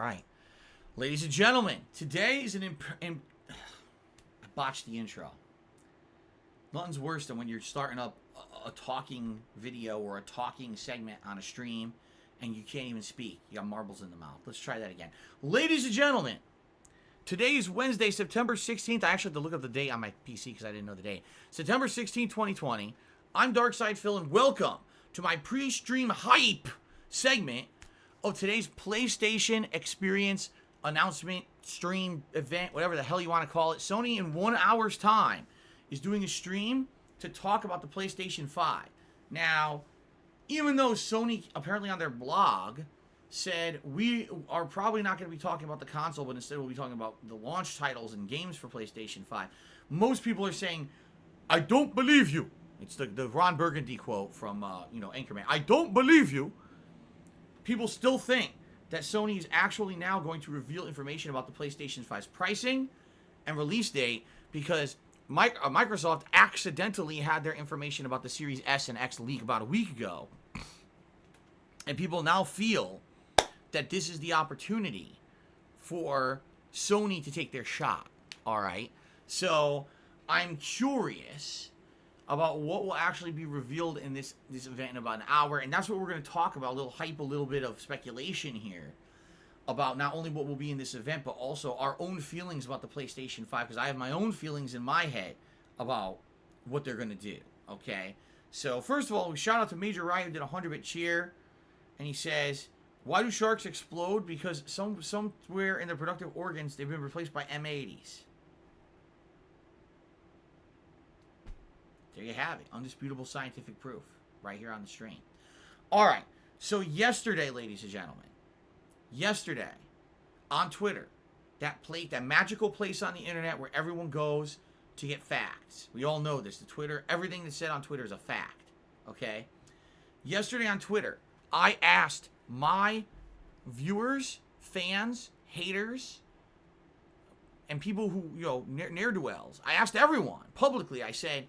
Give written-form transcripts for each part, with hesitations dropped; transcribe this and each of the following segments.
All right, ladies and gentlemen, today is I botched the intro. Nothing's worse than when you're starting up a talking video or a talking segment on a stream and you can't even speak. You got marbles in the mouth. Let's try that again. Ladies and gentlemen, today is Wednesday, September 16th. I actually had to look up the date on my PC because I didn't know the date. September 16th, 2020. I'm Darkside Phil, and welcome to my pre-stream hype segment of today's PlayStation Experience announcement, stream, event, whatever the hell you want to call it. Sony, in 1 hour's time, is doing a stream to talk about the PlayStation 5. Now, even though Sony, apparently on their blog, said we are probably not going to be talking about the console, but instead we'll be talking about the launch titles and games for PlayStation 5, most people are saying, I don't believe you. It's the Ron Burgundy quote from, Anchorman. I don't believe you. People still think that Sony is actually now going to reveal information about the PlayStation 5's pricing and release date because Microsoft accidentally had their information about the Series S and X leak about a week ago. And people now feel that this is the opportunity for Sony to take their shot. All right? So I'm curious about what will actually be revealed in this event in about an hour. And that's what we're going to talk about, a little hype, a little bit of speculation here about not only what will be in this event, but also our own feelings about the PlayStation 5, because I have my own feelings in my head about what they're going to do, okay? So, first of all, we shout out to Major Ryan, who did a 100-bit cheer, and he says, why do sharks explode? Because somewhere in their productive organs, they've been replaced by M80s. There you have it. Undisputable scientific proof right here on the stream. All right. So yesterday, ladies and gentlemen, on Twitter, that magical place on the internet where everyone goes to get facts. We all know this. The Twitter, everything that's said on Twitter is a fact. Okay? Yesterday on Twitter, I asked my viewers, fans, haters, and people who, ne'er-do-wells, I asked everyone publicly, I said,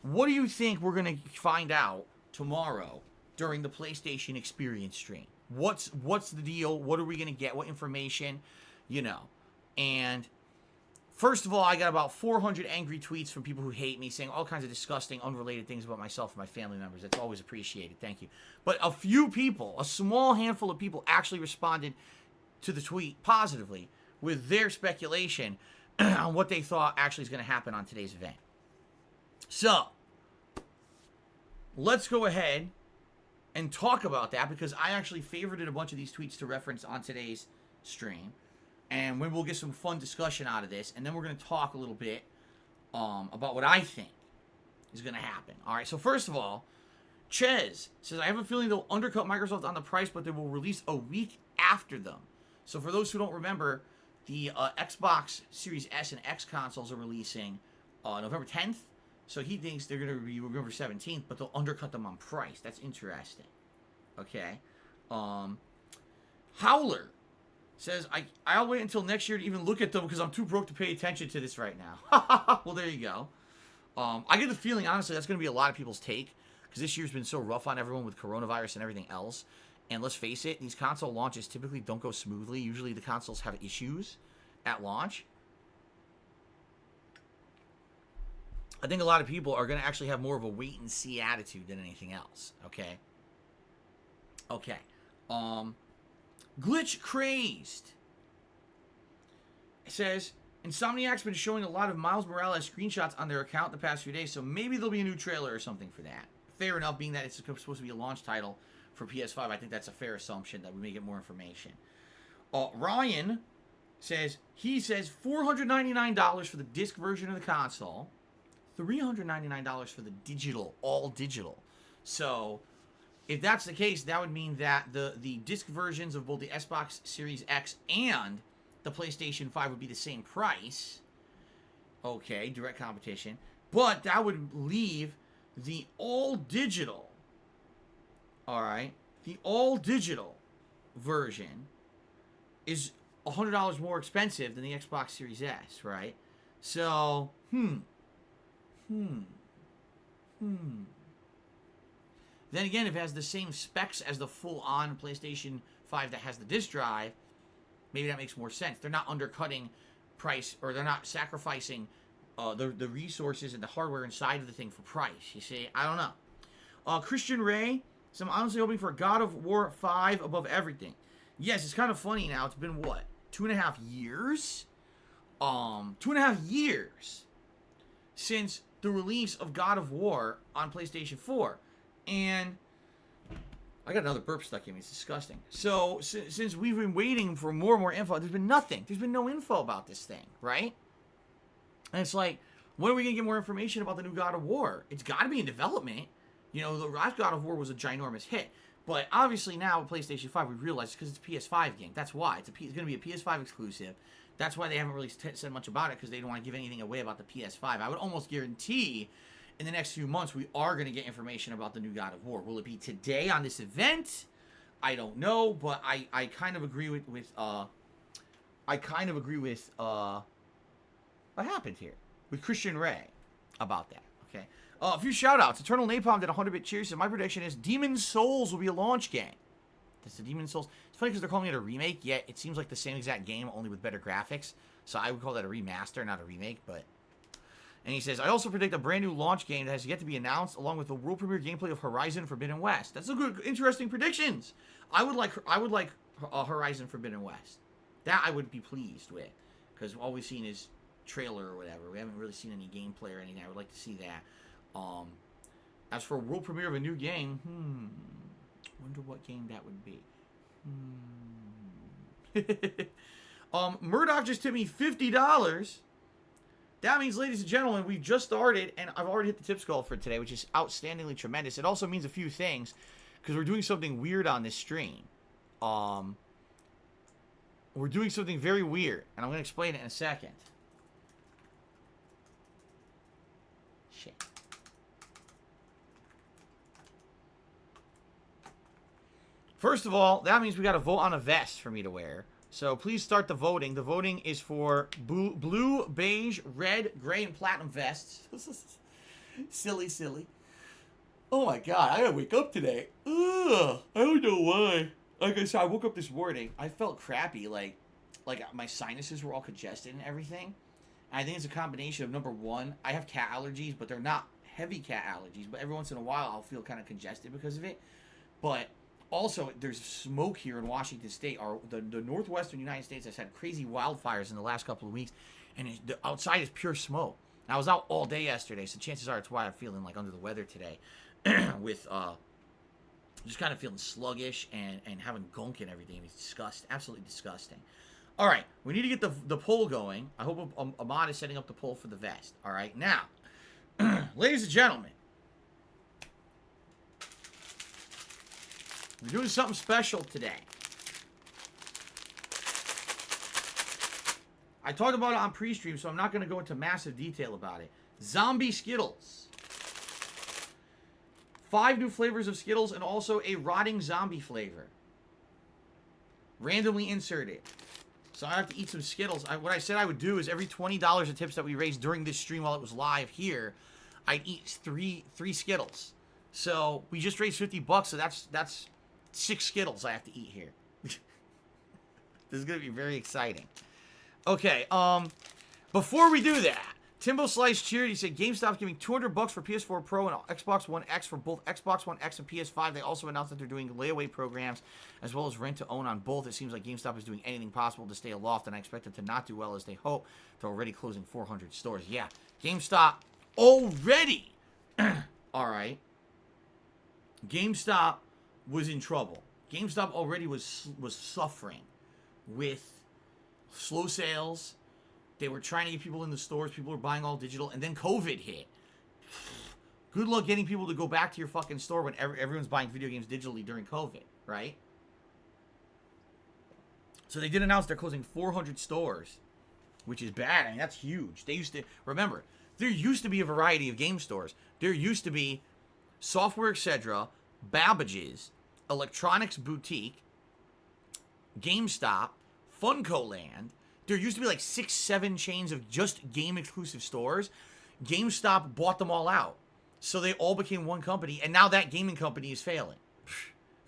what do you think we're going to find out tomorrow during the PlayStation Experience stream? What's the deal? What are we going to get? What information? And first of all, I got about 400 angry tweets from people who hate me, saying all kinds of disgusting, unrelated things about myself and my family members. That's always appreciated. Thank you. But a few people, a small handful of people, actually responded to the tweet positively with their speculation on what they thought actually is going to happen on today's event. So, let's go ahead and talk about that, because I actually favorited a bunch of these tweets to reference on today's stream. And we'll get some fun discussion out of this. And then we're going to talk a little bit about what I think is going to happen. All right, so first of all, Ches says, I have a feeling they'll undercut Microsoft on the price, but they will release a week after them. So for those who don't remember, the Xbox Series S and X consoles are releasing November 10th. So he thinks they're going to be November 17th, but they'll undercut them on price. That's interesting. Okay. Howler says, I'll wait until next year to even look at them because I'm too broke to pay attention to this right now. Well, there you go. I get the feeling, honestly, that's going to be a lot of people's take, because this year's been so rough on everyone with coronavirus and everything else. And let's face it, these console launches typically don't go smoothly. Usually the consoles have issues at launch. I think a lot of people are going to actually have more of a wait-and-see attitude than anything else, okay? Okay. Glitch Crazed says, Insomniac's been showing a lot of Miles Morales screenshots on their account the past few days, so maybe there'll be a new trailer or something for that. Fair enough, being that it's supposed to be a launch title for PS5, I think that's a fair assumption that we may get more information. Ryan says, $499 for the disc version of the console, $399 for the digital, all digital. So, if that's the case, that would mean that the disc versions of both the Xbox Series X and the PlayStation 5 would be the same price. Okay, direct competition. But that would leave the all digital, alright, the all digital version is $100 more expensive than the Xbox Series S, right? So, Then again, if it has the same specs as the full-on PlayStation 5 that has the disc drive, Maybe that makes more sense. They're not undercutting price, or they're not sacrificing the resources and the hardware inside of the thing for price. You see, I don't know. Christian Ray, so I'm honestly hoping for God of War 5 above everything. Yes, it's kind of funny now. It's been what, 2.5 years? 2.5 years since the release of God of War on PlayStation 4, and I got another burp stuck in me. It's disgusting. So since we've been waiting for more and more info, there's been nothing. There's been no info about this thing, right? And it's like, when are we gonna get more information about the new God of War? It's got to be in development. You know, the last God of War was a ginormous hit. But obviously now with PlayStation 5, we realize it's because it's a PS5 game. That's why. It's going to be a PS5 exclusive. That's why they haven't really said much about it, because they don't want to give anything away about the PS5. I would almost guarantee in the next few months we are going to get information about the new God of War. Will it be today on this event? I don't know, but I kind of agree with what happened here with Christian Ray about that. Okay. A few shout-outs. Eternal Napalm did 100-bit cheers. So my prediction is Demon's Souls will be a launch game. That's the Demon's Souls. It's funny because they're calling it a remake, yet it seems like the same exact game, only with better graphics. So I would call that a remaster, not a remake. But and he says, I also predict a brand new launch game that has yet to be announced, along with the world premiere gameplay of Horizon Forbidden West. That's a good, interesting predictions. I would like Horizon Forbidden West. That I would be pleased with, because all we've seen is trailer or whatever. We haven't really seen any gameplay or anything. I would like to see that. As for world premiere of a new game, wonder what game that would be. Murdoch just tipped me $50. That means, ladies and gentlemen, we've just started, and I've already hit the tip skull for today, which is outstandingly tremendous. It also means a few things, because we're doing something weird on this stream. We're doing something very weird, and I'm going to explain it in a second. Shit. First of all, that means we got to vote on a vest for me to wear. So please start the voting. The voting is for blue, beige, red, gray, and platinum vests. Silly. Oh my god, I gotta wake up today. Ugh, I don't know why. Like I said, I woke up this morning. I felt crappy. Like my sinuses were all congested and everything. And I think it's a combination of, number one, I have cat allergies, but they're not heavy cat allergies. But every once in a while, I'll feel kind of congested because of it. But also, there's smoke here in Washington State. The northwestern United States has had crazy wildfires in the last couple of weeks, and the outside is pure smoke. And I was out all day yesterday, so chances are it's why I'm feeling like under the weather today, with just kind of feeling sluggish and having gunk and everything. It's disgusting, absolutely disgusting. All right, we need to get the poll going. I hope Ahmad is setting up the poll for the vest. All right, now, ladies and gentlemen, we're doing something special today. I talked about it on pre-stream, so I'm not going to go into massive detail about it. Zombie Skittles. 5 new flavors of Skittles and also a rotting zombie flavor. Randomly inserted. So I have to eat some Skittles. What I said I would do is every $20 of tips that we raised during this stream while it was live here, I'd eat three Skittles. So we just raised $50, so that's 6 Skittles I have to eat here. This is going to be very exciting. Okay, before we do that, Timbo Slice cheered. He said GameStop's giving $200 for PS4 Pro and Xbox One X for both Xbox One X and PS5. They also announced that they're doing layaway programs as well as rent to own on both. It seems like GameStop is doing anything possible to stay aloft, and I expect them to not do well as they hope. They're already closing 400 stores. Yeah, GameStop already. All right. GameStop was in trouble. GameStop already was suffering with slow sales. They were trying to get people in the stores. People were buying all digital. And then COVID hit. Good luck getting people to go back to your fucking store when everyone's buying video games digitally during COVID, right? So they did announce they're closing 400 stores, which is bad. I mean, that's huge. They used to, remember, there used to be a variety of game stores. There used to be Software Etc., Babbage's, Electronics Boutique, GameStop, Funko Land. There used to be like 6-7 chains of just game exclusive stores. GameStop bought them all out. So they all became one company, and now that gaming company is failing.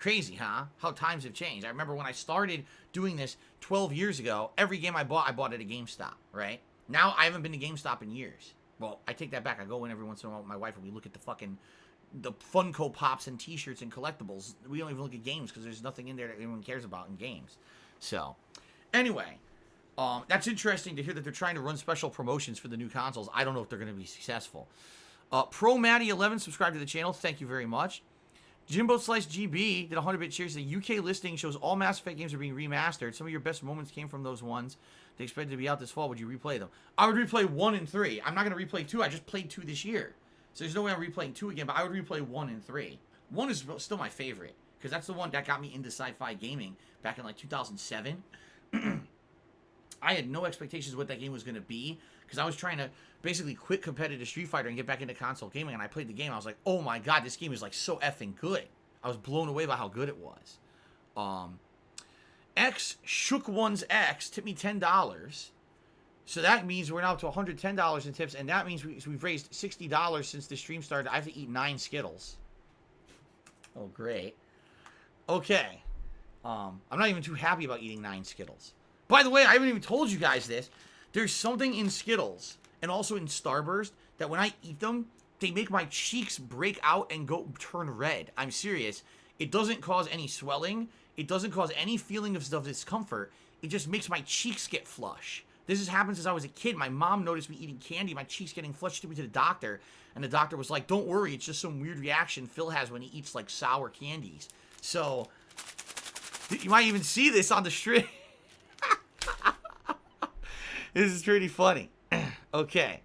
Crazy, huh? How times have changed. I remember when I started doing this 12 years ago, every game I bought at a GameStop, right? Now I haven't been to GameStop in years. Well, I take that back. I go in every once in a while with my wife and we look at the Funko Pops and T-shirts and collectibles. We don't even look at games because there's nothing in there that anyone cares about in games. So, anyway, that's interesting to hear that they're trying to run special promotions for the new consoles. I don't know if they're going to be successful. Pro Matty 11 subscribed to the channel. Thank you very much. Jimbo Slice GB did 100-bit shares. The UK listing shows all Mass Effect games are being remastered. Some of your best moments came from those ones. They expected to be out this fall. Would you replay them? I would replay 1 and 3. I'm not going to replay 2. I just played 2 this year. So there's no way I'm replaying 2 again, but I would replay 1 and 3. 1 is still my favorite, because that's the one that got me into sci-fi gaming back in like 2007. I had no expectations of what that game was going to be, because I was trying to basically quit competitive Street Fighter and get back into console gaming, and I played the game. I was like, oh my god, this game is like so effing good. I was blown away by how good it was. X Shook One's X tipped me $10. So that means we're now up to $110 in tips, and that means we've raised $60 since the stream started. I have to eat 9 Skittles. Oh, great. Okay. I'm not even too happy about eating 9 Skittles. By the way, I haven't even told you guys this. There's something in Skittles and also in Starburst that when I eat them, they make my cheeks break out and turn red. I'm serious. It doesn't cause any swelling. It doesn't cause any feeling of discomfort. It just makes my cheeks get flush. This has happened since I was a kid. My mom noticed me eating candy, my cheeks getting flushed. She took me to the doctor, and the doctor was like, don't worry, it's just some weird reaction Phil has when he eats, like, sour candies. So, you might even see this on the stream. This is pretty funny. Okay.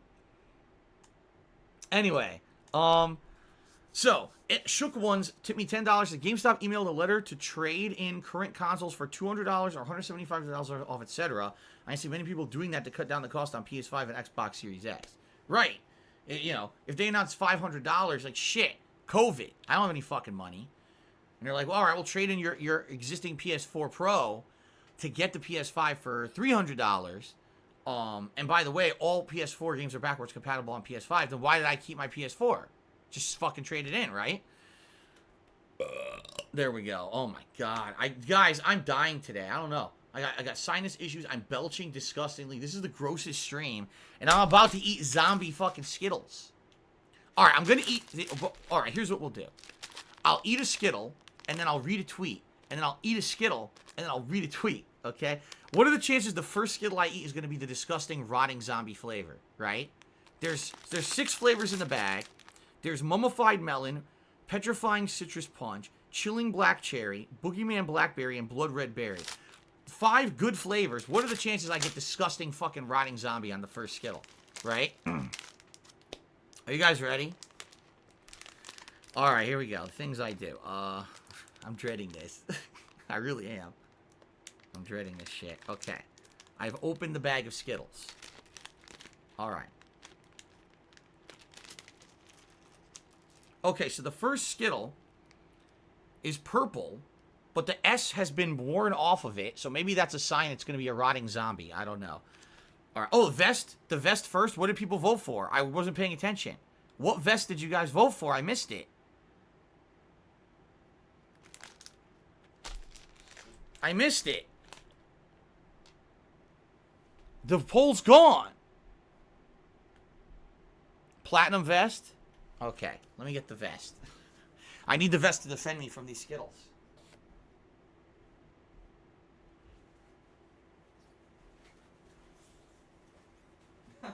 Anyway, so, Shook Ones tipped me $10. The GameStop emailed a letter to trade in current consoles for $200 or $175 off, etc. I see many people doing that to cut down the cost on PS5 and Xbox Series X. Right. You know, if they announce $500, like, shit, COVID, I don't have any fucking money. And they're like, well, all right, we'll trade in your existing PS4 Pro to get the PS5 for $300. And by the way, all PS4 games are backwards compatible on PS5. Then why did I keep my PS4? Just fucking trade it in, right? There we go. Oh my god. Guys, I'm dying today. I don't know. I got sinus issues. I'm belching disgustingly. This is the grossest stream. And I'm about to eat zombie fucking Skittles. Alright, I'm gonna eat... Alright, here's what we'll do. I'll eat a Skittle, and then I'll read a tweet. And then I'll eat a Skittle, and then I'll read a tweet. Okay? What are the chances the first Skittle I eat is gonna be the disgusting, rotting zombie flavor? Right? There's 6 flavors in the bag. There's mummified melon, petrifying citrus punch, chilling black cherry, boogeyman blackberry, and blood red berry. 5 good flavors. What are the chances I get disgusting fucking rotting zombie on the first Skittle? Right? Are you guys ready? Alright, here we go. Things I do. I'm dreading this. I really am. I'm dreading this shit. Okay. I've opened the bag of Skittles. Alright. Okay, so the first Skittle is purple, but the S has been worn off of it, so maybe that's a sign it's going to be a rotting zombie. I don't know. All right. Oh, the vest. The vest first. What did people vote for? I wasn't paying attention. What vest did you guys vote for? I missed it. I missed it. The poll's gone. Platinum vest? Okay, let me get the vest. I need the vest to defend me from these Skittles. I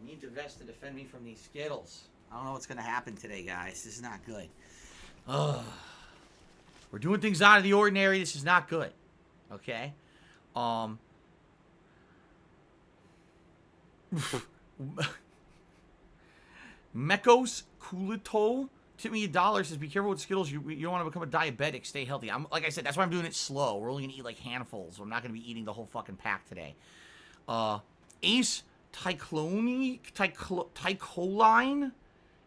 need the vest to defend me from these Skittles. I don't know what's going to happen today, guys. This is not good. Ugh. We're doing things out of the ordinary. This is not good. Okay? Mekos Kulito tipped me $1. Says, be careful with Skittles. You don't want to become a diabetic. Stay healthy. Like I said, that's why I'm doing it slow. We're only going to eat like handfuls. So I'm not going to be eating the whole fucking pack today. Ace Tycoline?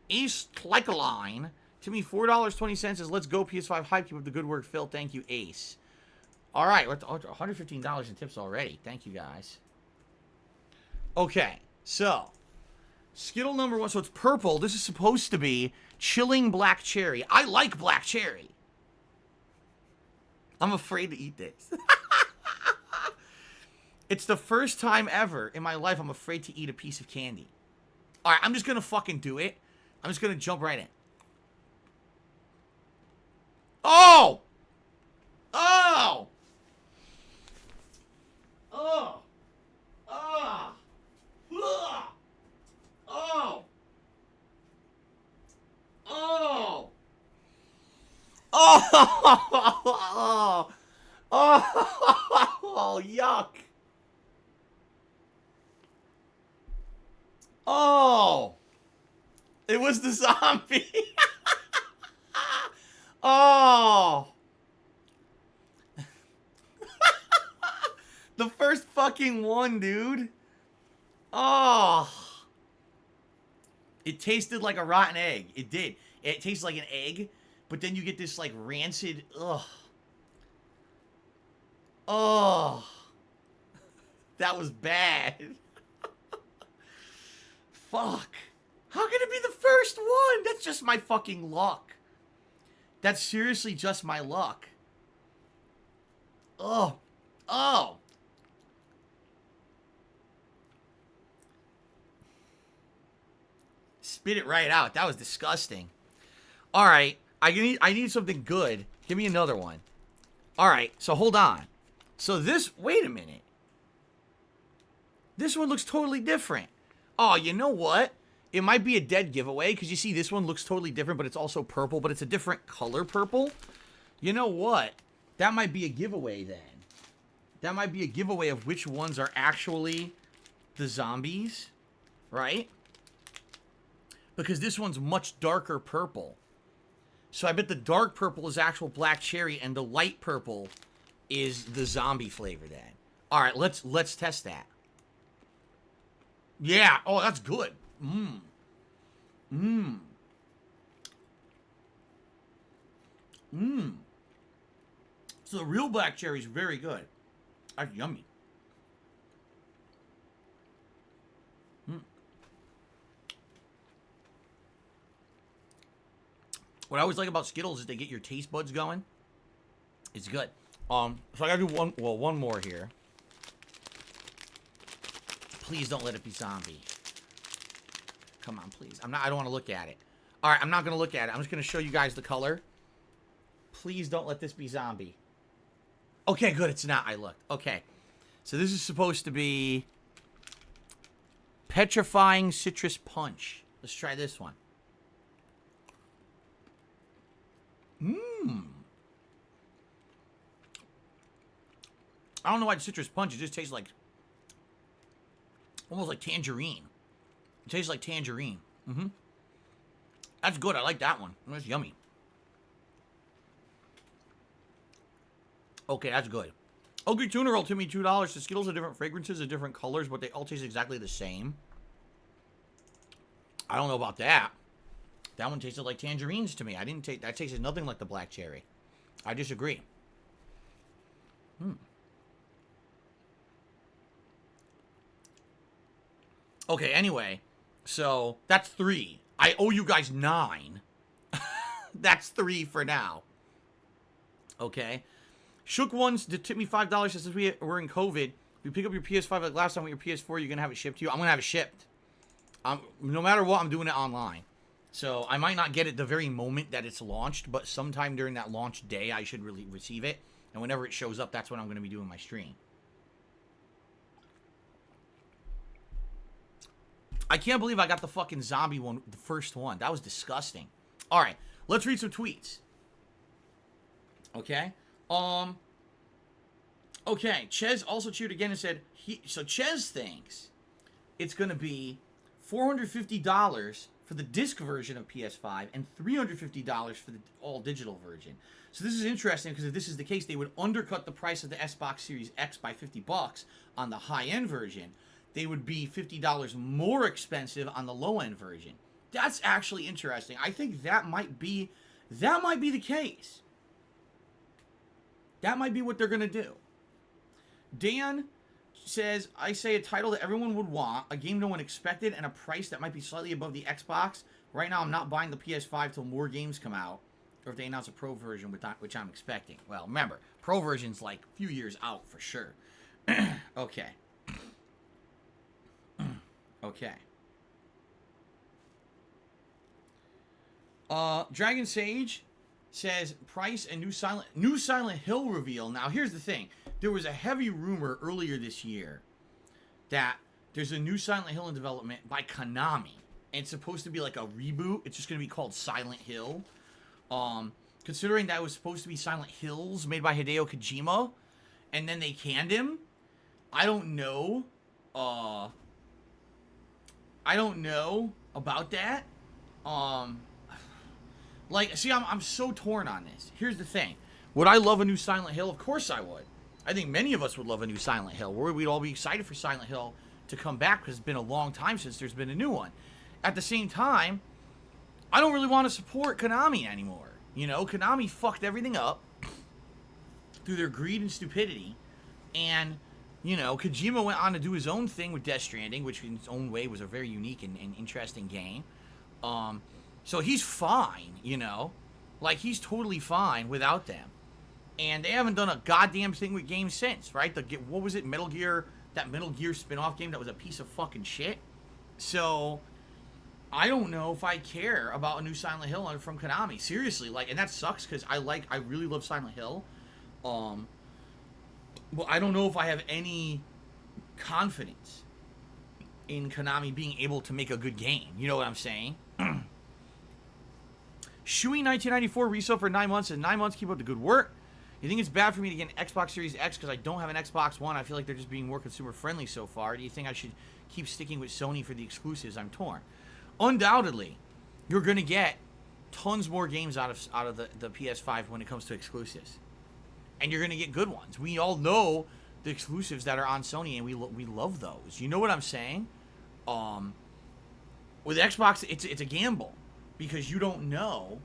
Ace Tycoline to me $4.20 says, let's go PS5 hype. Keep up the good work, Phil. Thank you, Ace. All right, we're at $115 in tips already. Thank you, guys. Okay, so Skittle number 1. So it's purple. This is supposed to be chilling black cherry. I like black cherry. I'm afraid to eat this. It's the first time ever in my life I'm afraid to eat a piece of candy. All right, I'm just going to fucking do it. I'm just going to jump right in. Oh! Oh! Oh! Ah! Oh! Oh! Oh! Oh! Oh! Yuck! Oh! It was the zombie. Oh! The first fucking one, dude. Oh! It tasted like a rotten egg. It did. It tastes like an egg, but then you get this like rancid. Ugh. Oh. That was bad. Fuck. How can it be the first one? That's just my fucking luck. That's seriously just my luck. Oh. Oh. Spit it right out. That was disgusting. All right. I need something good. Give me another one. All right. So hold on. So this, wait a minute. This one looks totally different. Oh, you know what? It might be a dead giveaway because you see this one looks totally different, but it's also purple, but it's a different color purple. You know what? That might be a giveaway then. That might be a giveaway of which ones are actually the zombies, right? Because this one's much darker purple. So I bet the dark purple is actual black cherry and the light purple is the zombie flavor then. All right, let's test that. Yeah. Oh, that's good. Mmm. Mmm. Mmm. So the real black cherry is very good. That's yummy. Mm. What I always like about Skittles is they get your taste buds going. It's good. So I gotta do one more here. Please don't let it be zombie. Come on, please. I don't want to look at it. All right, I'm not going to look at it. I'm just going to show you guys the color. Please don't let this be zombie. Okay, good. It's not. I looked. Okay. So this is supposed to be petrifying citrus punch. Let's try this one. Mmm. I don't know why it's citrus punch. It just tastes like almost like tangerine. It tastes like tangerine. Mm-hmm. That's good. I like that one. That's yummy. Okay, that's good. Ugly tuna roll to me, $2. The Skittles are different fragrances, are different colors, but they all taste exactly the same. I don't know about that. That one tasted like tangerines to me. That tasted nothing like the black cherry. I disagree. Okay, anyway. So, that's 3. I owe you guys 9. That's 3 for now. Okay. Shook Ones to tip me $5 since we're in COVID. If you pick up your PS5 like last time with your PS4, you're going to have it shipped to you. I'm going to have it shipped. No matter what, I'm doing it online. So, I might not get it the very moment that it's launched, but sometime during that launch day, I should really receive it. And whenever it shows up, that's when I'm going to be doing my stream. I can't believe I got the fucking zombie one, the first one. That was disgusting. All right, let's read some tweets. Okay. Okay, Ches also cheered again and said, so Ches thinks it's going to be $450 for the disc version of PS5 and $350 for the all-digital version. So this is interesting because if this is the case, they would undercut the price of the Xbox Series X by $50 on the high-end version. They would be $50 more expensive on the low-end version. That's actually interesting. I think that might be the case. That might be what they're going to do. Dan says, I say a title that everyone would want, a game no one expected, and a price that might be slightly above the Xbox. Right now, I'm not buying the PS5 till more games come out, or if they announce a Pro version, which I'm expecting. Well, remember, Pro version's like a few years out for sure. Okay. Okay. Dragon Sage says price and new Silent Hill reveal. Now here's the thing. There was a heavy rumor earlier this year that there's a new Silent Hill in development by Konami. And it's supposed to be like a reboot. It's just going to be called Silent Hill. Considering that it was supposed to be Silent Hills made by Hideo Kojima, and then they canned him. I don't know. I don't know about that. Like, see, I'm so torn on this. Here's the thing. Would I love a new Silent Hill? Of course I would. I think many of us would love a new Silent Hill. We'd all be excited for Silent Hill to come back because it's been a long time since there's been a new one. At the same time, I don't really want to support Konami anymore. You know, Konami fucked everything up through their greed and stupidity. And, you know, Kojima went on to do his own thing with Death Stranding, which in its own way was a very unique and interesting game. So he's fine, you know? Like, he's totally fine without them. And they haven't done a goddamn thing with games since, right? What was it? Metal Gear, that Metal Gear spin-off game that was a piece of fucking shit. So, I don't know if I care about a new Silent Hill from Konami. Seriously, like, and that sucks because I really love Silent Hill. Well, I don't know if I have any confidence in Konami being able to make a good game. You know what I'm saying? Shui1994 resale for 9 months. And 9 months, keep up the good work. You think it's bad for me to get an Xbox Series X because I don't have an Xbox One? I feel like they're just being more consumer friendly so far. Do you think I should keep sticking with Sony for the exclusives? I'm torn. Undoubtedly, you're going to get tons more games out of the PS5 when it comes to exclusives. And you're going to get good ones. We all know the exclusives that are on Sony, and we love those. You know what I'm saying? With Xbox, it's a gamble because you don't know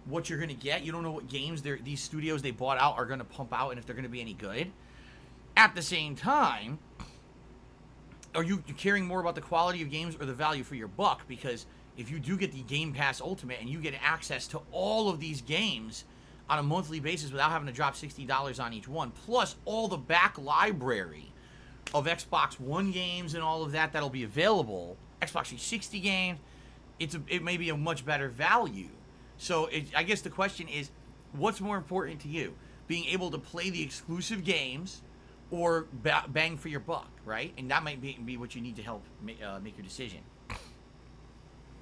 what you're going to get. You don't know what games these studios they bought out are going to pump out and if they're going to be any good. At the same time, are you caring more about the quality of games or the value for your buck? Because if you do get the Game Pass Ultimate and you get access to all of these games on a monthly basis without having to drop $60 on each one, plus all the back library of Xbox One games and all of that that'll be available, Xbox 360 games, it may be a much better value. So I guess the question is, what's more important to you? Being able to play the exclusive games or bang for your buck, right? And that might be what you need to help make your decision.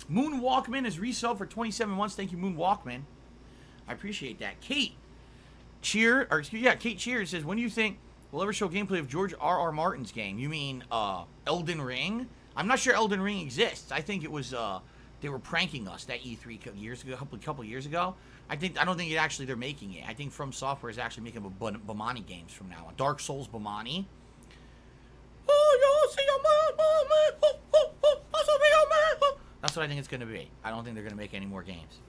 Moon Walkman is resale for 27 months. Thank you, Moon Walkman. I appreciate that. Kate Cheer says, when do you think we'll ever show gameplay of George R.R. Martin's game? You mean Elden Ring? I'm not sure Elden Ring exists. I think it was they were pranking us that E3 a couple years ago. I don't think they're making it. I think From Software is actually making Bomani games from now on. Dark Souls Bomani. That's what I think it's going to be. I don't think they're going to make any more games.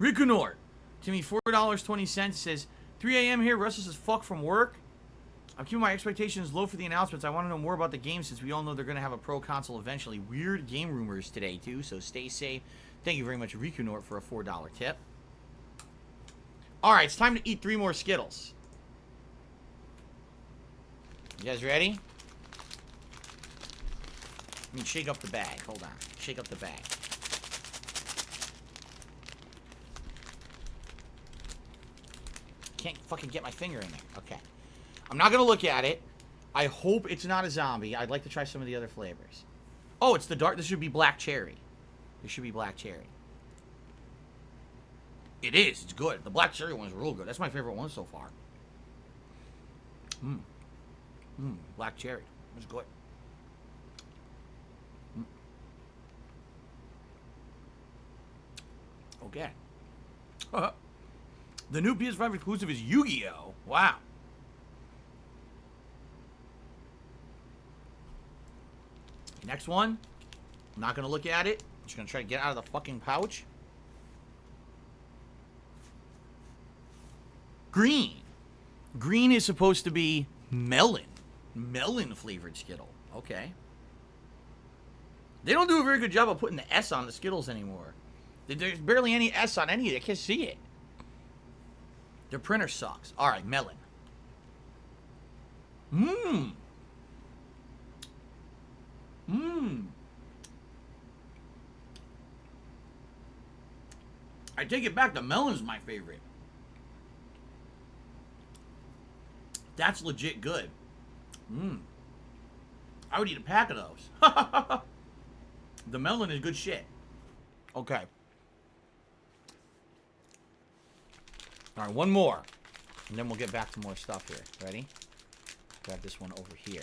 Rikunor, to me, $4.20 says, 3 a.m. here, restless as fuck from work. I'm keeping my expectations low for the announcements. I want to know more about the game since we all know they're going to have a pro console eventually. Weird game rumors today, too, so stay safe. Thank you very much, Rikunor, for a $4 tip. All right, it's time to eat 3 more Skittles. You guys ready? Let me shake up the bag. Hold on. Shake up the bag. Can't fucking get my finger in there. Okay. I'm not going to look at it. I hope it's not a zombie. I'd like to try some of the other flavors. Oh, it's the dark. This should be black cherry. This should be black cherry. It is. It's good. The black cherry one is real good. That's my favorite one so far. Black cherry. It's good. Okay. The new PS5 exclusive is Yu-Gi-Oh! Wow. Next one. I'm not going to look at it. I'm just going to try to get out of the fucking pouch. Green. Green is supposed to be melon. Melon flavored Skittle. Okay. They don't do a very good job of putting the S on the Skittles anymore. There's barely any S on any of it. I can't see it. Their printer sucks. All right, melon. Mmm. Mmm. I take it back. The melon's my favorite. That's legit good. Mmm. I would eat a pack of those. The melon is good shit. Okay. All right, one more. And then we'll get back to more stuff here. Ready? Grab this one over here.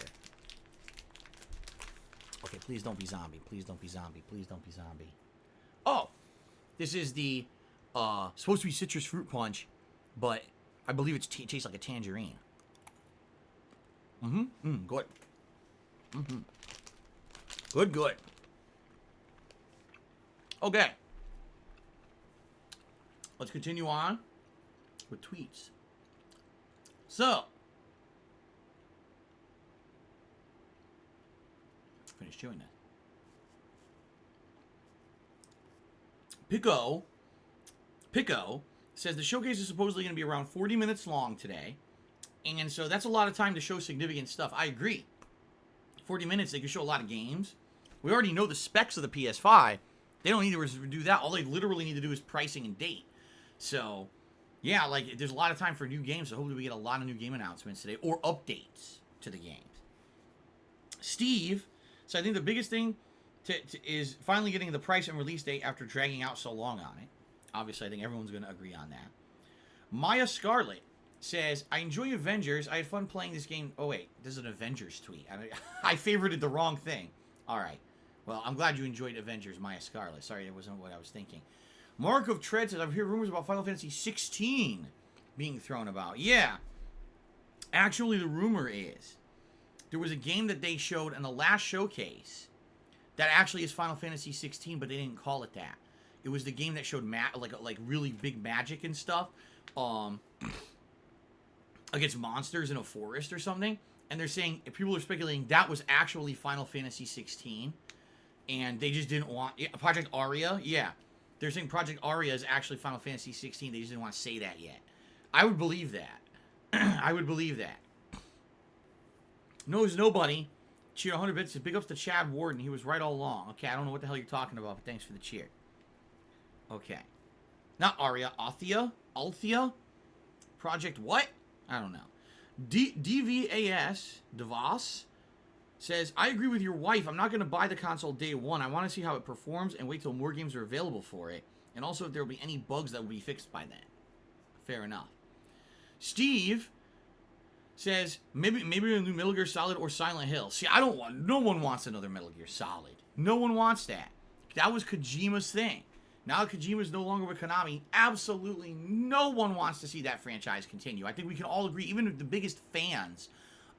Okay, please don't be zombie. Please don't be zombie. Please don't be zombie. Oh! This is the, supposed to be citrus fruit punch, but I believe it tastes like a tangerine. Good. Good, good. Okay. Let's continue on with tweets. So, finish chewing that. Pico says the showcase is supposedly going to be around 40 minutes long today. And so that's a lot of time to show significant stuff. I agree. 40 minutes, they can show a lot of games. We already know the specs of the PS5. They don't need to do that. All they literally need to do is pricing and date. So, yeah, like, there's a lot of time for new games. So hopefully we get a lot of new game announcements today. Or updates to the games. Steve, so I think the biggest thing is finally getting the price and release date after dragging out so long on it. Obviously, I think everyone's going to agree on that. Maya Scarlet says, I enjoy Avengers. I had fun playing this game. Oh, wait. This is an Avengers tweet. I favorited the wrong thing. All right. Well, I'm glad you enjoyed Avengers, Maya Scarlet. Sorry, that wasn't what I was thinking. Mark of Tread says, I've heard rumors about Final Fantasy 16 being thrown about. Yeah. Actually, the rumor is there was a game that they showed in the last showcase that actually is Final Fantasy 16, but they didn't call it that. It was the game that showed like really big magic and stuff against monsters in a forest or something. And they're saying, people are speculating that was actually Final Fantasy 16. And they just didn't want... Yeah, Project Aria, yeah. They're saying Project Aria is actually Final Fantasy 16. They just didn't want to say that yet. I would believe that. I would believe that. Knows Nobody. Cheer 100 bits. Big ups to Chad Warden. He was right all along. Okay, I don't know what the hell you're talking about, but thanks for the cheer. Okay. Not Aria. Althea? Project what? I don't know. DVAS, DeVos, says, I agree with your wife. I'm not going to buy the console day one. I want to see how it performs and wait till more games are available for it. And also if there will be any bugs that will be fixed by then. Fair enough. Steve says, maybe a new Metal Gear Solid or Silent Hill. See, no one wants another Metal Gear Solid. No one wants that. That was Kojima's thing. Now that Kojima's no longer with Konami, absolutely no one wants to see that franchise continue. I think we can all agree, even the biggest fans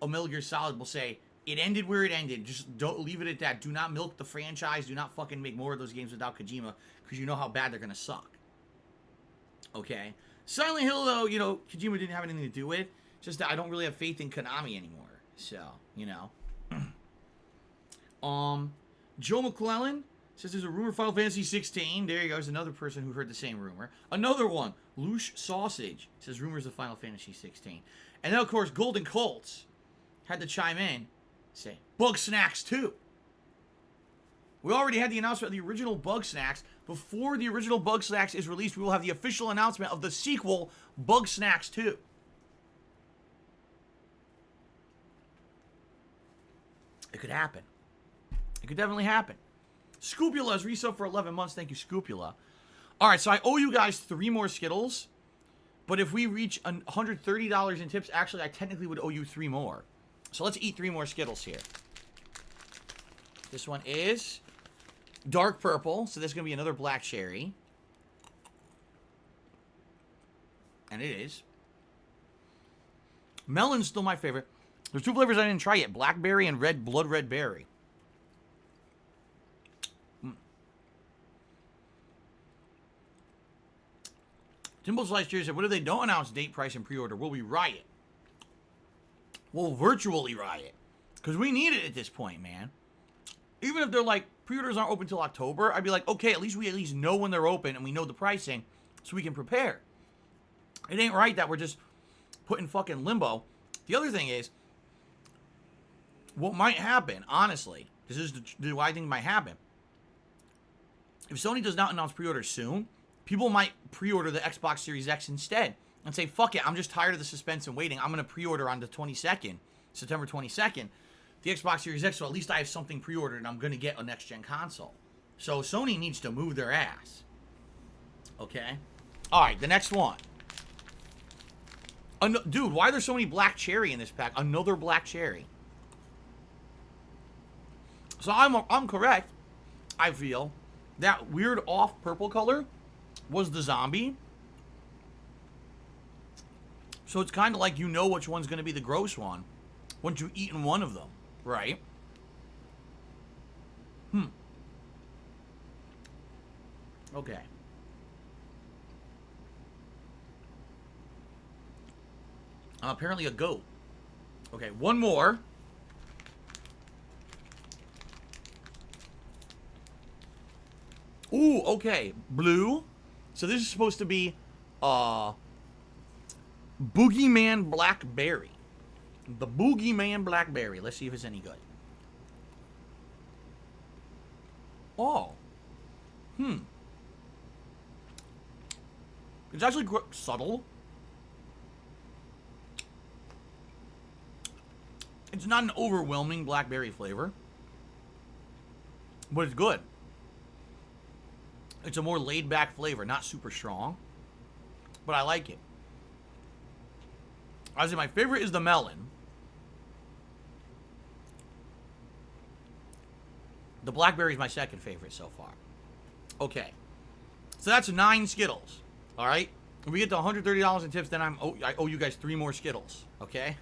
of Metal Gear Solid will say, it ended where it ended. Just don't leave it at that. Do not milk the franchise. Do not fucking make more of those games without Kojima, because you know how bad they're going to suck. Okay? Silent Hill, though, you know, Kojima didn't have anything to do with. Just that I don't really have faith in Konami anymore. So, you know. Joe McClellan says there's a rumor Final Fantasy 16. There you go. There's another person who heard the same rumor. Another one. Loosh Sausage says rumors of Final Fantasy 16. And then, of course, Golden Colts had to chime in. Say, Bug Snacks 2. We already had the announcement of the original Bug Snacks. Before the original Bug Snacks is released, we will have the official announcement of the sequel, Bug Snacks 2. It could happen. It could definitely happen. Scoopula's resub for 11 months. Thank you, Scoopula. All right, so I owe you guys 3 more Skittles. But if we reach $130 in tips, actually, I technically would owe you 3 more. So let's eat 3 more Skittles here. This one is dark purple. So this is going to be another black cherry. And it is. Melon's still my favorite. There's 2 flavors I didn't try yet. Blackberry and blood red berry. Timble Slice Cheers said, what if they don't announce date, price, and pre-order? Will we riot? We'll virtually riot. Because we need it at this point, man. Even if they're like, pre-orders aren't open till October, I'd be like, okay, at least we know when they're open and we know the pricing so we can prepare. It ain't right that we're just put in fucking limbo. The other thing is, what might happen, honestly, this is what I think might happen. If Sony does not announce pre-orders soon, people might pre-order the Xbox Series X instead and say, fuck it, I'm just tired of the suspense and waiting. I'm going to pre-order on the 22nd, September 22nd, the Xbox Series X, so at least I have something pre-ordered and I'm going to get a next-gen console. So Sony needs to move their ass. Okay? All right, the next one. Dude, why are there so many black cherry in this pack? Another black cherry. So I'm correct, I feel. That weird off purple color was the zombie. So it's kind of like you know which one's going to be the gross one once you've eaten one of them, right? Okay. Apparently a goat. Okay, one more. Ooh, okay. Blue. So this is supposed to be Boogeyman Blackberry. The Boogeyman Blackberry. Let's see if it's any good. Oh. It's actually subtle. It's not an overwhelming blackberry flavor, but it's good. It's a more laid-back flavor, not super strong, but I like it. I say my favorite is the melon. The blackberry is my second favorite so far. Okay, so that's 9 Skittles. All right, when we get to $130 in tips, then I owe you guys 3 more Skittles. Okay.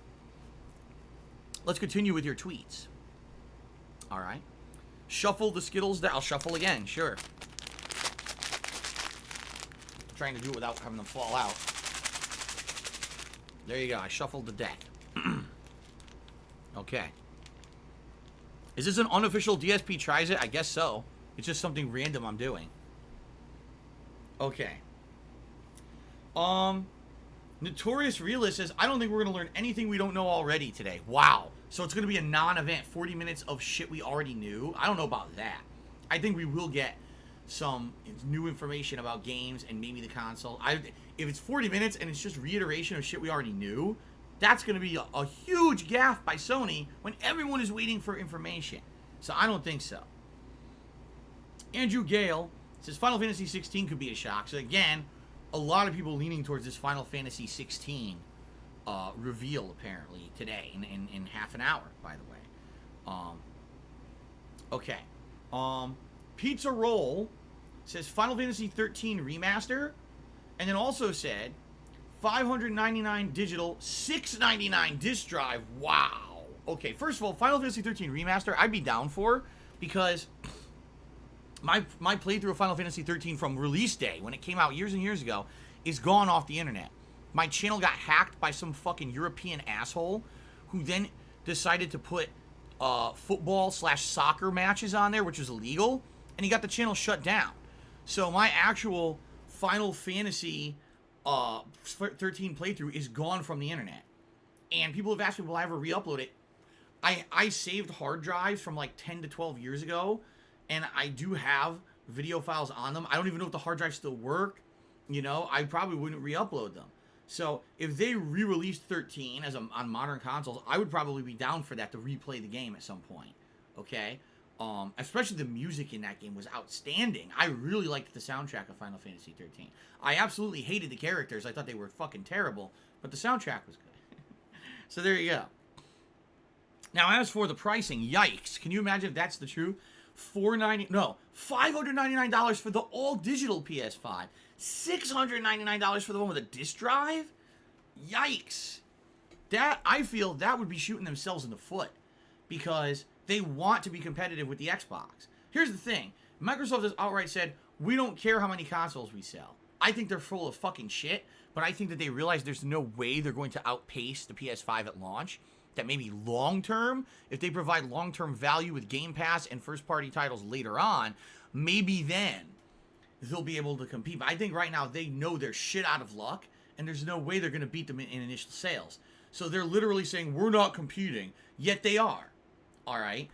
Let's continue with your tweets. All right. Shuffle the Skittles down. I'll shuffle again, sure. I'm trying to do it without having them fall out. There you go. I shuffled the deck. Okay. Is this an unofficial DSP tries it? I guess so. It's just something random I'm doing. Okay. Notorious Realist says, I don't think we're going to learn anything we don't know already today. Wow. So it's going to be a non-event, 40 minutes of shit we already knew. I don't know about that. I think we will get some new information about games and maybe the console. If it's 40 minutes and it's just reiteration of shit we already knew, that's going to be a huge gaffe by Sony when everyone is waiting for information. So I don't think so. Andrew Gale says Final Fantasy 16 could be a shock. So again, a lot of people leaning towards this Final Fantasy 16 reveal apparently today in half an hour, by the way. Okay. Pizza Roll says Final Fantasy 13 remaster, and then also said $599 digital, $699 disc drive. Wow. Okay, first of all, Final Fantasy 13 remaster I'd be down for, because my playthrough of Final Fantasy 13 from release day, when it came out years and years ago, is gone off the internet. My channel got hacked by some fucking European asshole who then decided to put football/soccer matches on there, which was illegal, and he got the channel shut down. So my actual Final Fantasy 13 playthrough is gone from the internet. And people have asked me, will I ever re-upload it? I saved hard drives from like 10 to 12 years ago, and I do have video files on them. I don't even know if the hard drives still work. You know, I probably wouldn't re-upload them. So if they re-released 13 on modern consoles, I would probably be down for that, to replay the game at some point. Okay? Especially the music in that game was outstanding. I really liked the soundtrack of Final Fantasy 13. I absolutely hated the characters. I thought they were fucking terrible, but the soundtrack was good. So there you go. Now, as for the pricing, yikes. Can you imagine if that's the truth? $599 for the all-digital PS5. $699 for the one with a disc drive? Yikes. That, I feel that would be shooting themselves in the foot, because they want to be competitive with the Xbox. Here's the thing. Microsoft has outright said, we don't care how many consoles we sell. I think they're full of fucking shit, but I think that they realize there's no way they're going to outpace the PS5 at launch. that maybe long-term, if they provide long-term value with Game Pass and first-party titles later on, maybe then they'll be able to compete. But I think right now they know they're shit out of luck, and there's no way they're going to beat them in initial sales. So they're literally saying, we're not competing, yet they are. All right?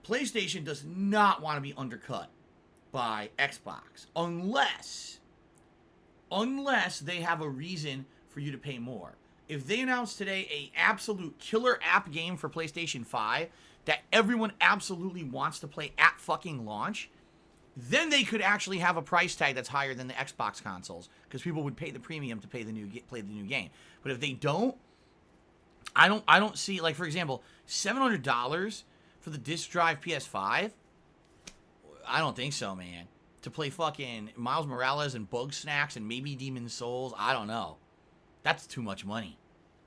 PlayStation does not want to be undercut by Xbox unless they have a reason for you to pay more. If they announce today a absolute killer app game for PlayStation 5 that everyone absolutely wants to play at fucking launch, then they could actually have a price tag that's higher than the Xbox consoles, because people would pay the premium to play the new game. But if they don't, I don't see, like, for example, $700 for the disc drive PS5. I don't think so, man. To play fucking Miles Morales and Bug Snacks and maybe Demon's Souls, I don't know. That's too much money,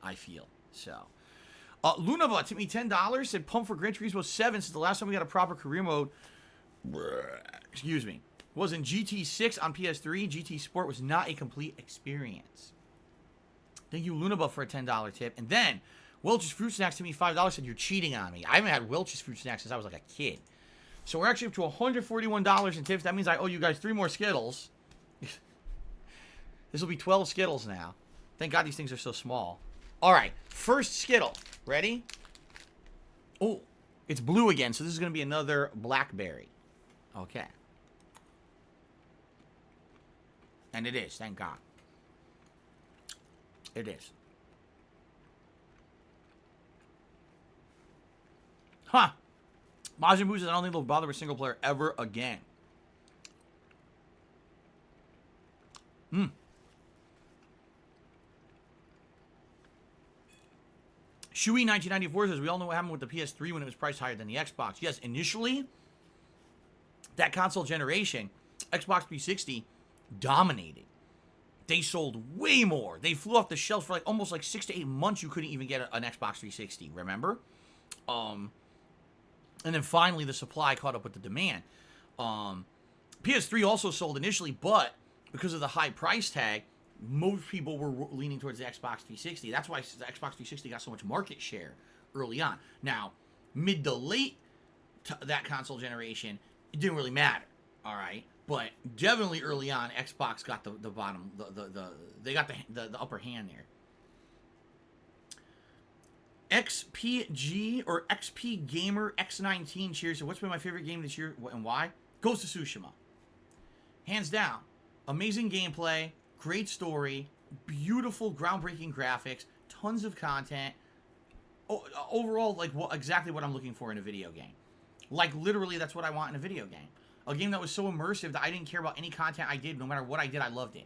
I feel. So, Lunaba tipped me $10. Said pump for Gran Turismo 7 since the last time we got a proper career mode. Excuse me. Was in GT6 on PS3. GT Sport was not a complete experience. Thank you, Lunaba, for a $10 tip. And then Welch's Fruit Snacks tipped me $5. Said you're cheating on me. I haven't had Welch's Fruit Snacks since I was like a kid. So we're actually up to $141 in tips. That means I owe you guys 3 more Skittles. This will be 12 Skittles now. Thank God these things are so small. All right, first Skittle. Ready? Oh, it's blue again, so this is going to be another blackberry. Okay. And it is, thank God. It is. Huh. Majin Buu says, I don't think they'll bother with single player ever again. Shui1994 says, we all know what happened with the PS3 when it was priced higher than the Xbox. Yes, initially, that console generation, Xbox 360, dominated. They sold way more. They flew off the shelves for like almost like 6 to 8 months. You couldn't even get an Xbox 360, remember? And then finally, the supply caught up with the demand. PS3 also sold initially, but because of the high price tag, most people were leaning towards the Xbox 360. That's why the Xbox 360 got so much market share early on. Now, mid to late that console generation, it didn't really matter. All right, but definitely early on, Xbox got the bottom. They got the upper hand there. XPG or XP Gamer X19 cheers. So what's been my favorite game this year and why? Ghost of Tsushima. Hands down. Amazing gameplay, great story, beautiful, groundbreaking graphics, tons of content. Overall, like exactly what I'm looking for in a video game. Like literally, that's what I want in a video game. A game that was so immersive that I didn't care about any content I did. No matter what I did, I loved it.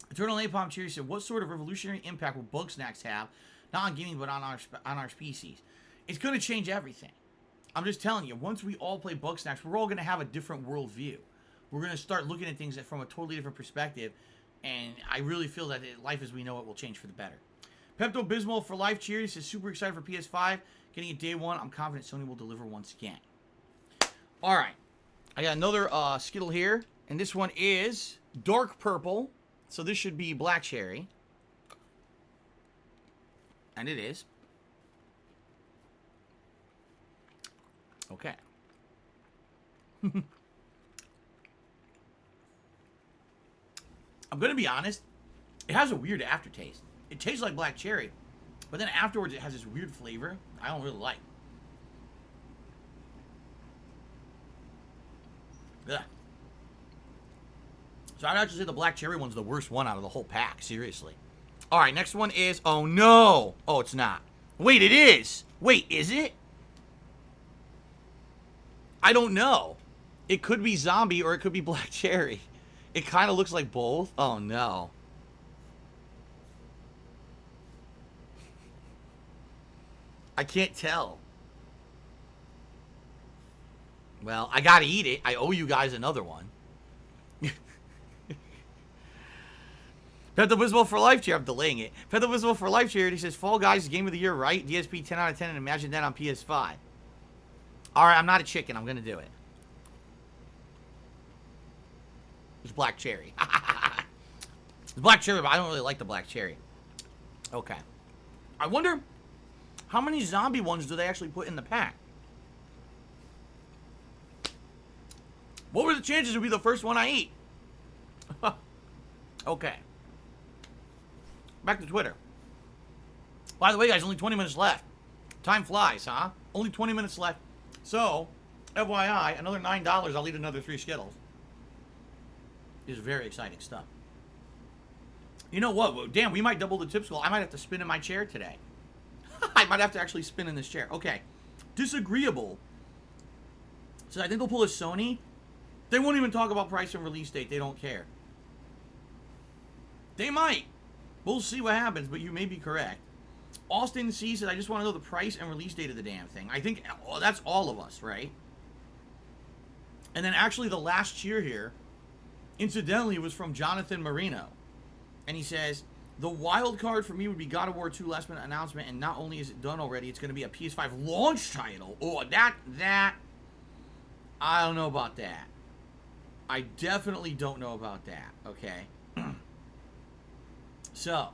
Eternal Napalm cheers said, what sort of revolutionary impact will Bug Snacks have? Not on gaming, but on our species. It's going to change everything. I'm just telling you, once we all play Bug Snacks, we're all going to have a different worldview. We're going to start looking at things from a totally different perspective, and I really feel that life as we know it will change for the better. Pepto-Bismol for life cheers. Says, super excited for PS5. Getting it day one. I'm confident Sony will deliver once again. All right. I got another Skittle here, and this one is dark purple. So this should be black cherry. And it is. Okay. I'm going to be honest. It has a weird aftertaste. It tastes like black cherry. But then afterwards it has this weird flavor I don't really like. Ugh. So I'd actually say the black cherry one's the worst one out of the whole pack. Seriously. All right, next one is... Oh, no. Oh, it's not. Wait, it is. Wait, is it? I don't know. It could be zombie or it could be black cherry. It kind of looks like both. Oh, no. I can't tell. Well, I gotta eat it. I owe you guys another one. Pepto-Bismol for life cheer. I'm delaying it. Pepto-Bismol for life cheer. He says, Fall Guys game of the year, right? DSP 10 out of 10, and imagine that on PS5. All right, I'm not a chicken. I'm going to do it. It's black cherry. It's black cherry, but I don't really like the black cherry. Okay. I wonder How many zombie ones do they actually put in the pack? What were the chances it would be the first one I eat? Okay. Back to Twitter. By the way, guys, only 20 minutes left. Time flies, huh? Only 20 minutes left. So, FYI, another $9, I'll eat another 3 Skittles. This is very exciting stuff. You know what? Damn, we might double the tip school. I might have to spin in my chair today. I might have to actually spin in this chair. Okay. Disagreeable. So I think they'll pull a Sony. They won't even talk about price and release date. They don't care. They might. We'll see what happens, but you may be correct. Austin C says, I just want to know the price and release date of the damn thing. I think that's all of us, right? And then actually the last cheer here, incidentally, was from Jonathan Marino. And he says, the wild card for me would be God of War 2 last minute announcement, and not only is it done already, it's going to be a PS5 launch title. Oh, that, I don't know about that. I definitely don't know about that, okay? So,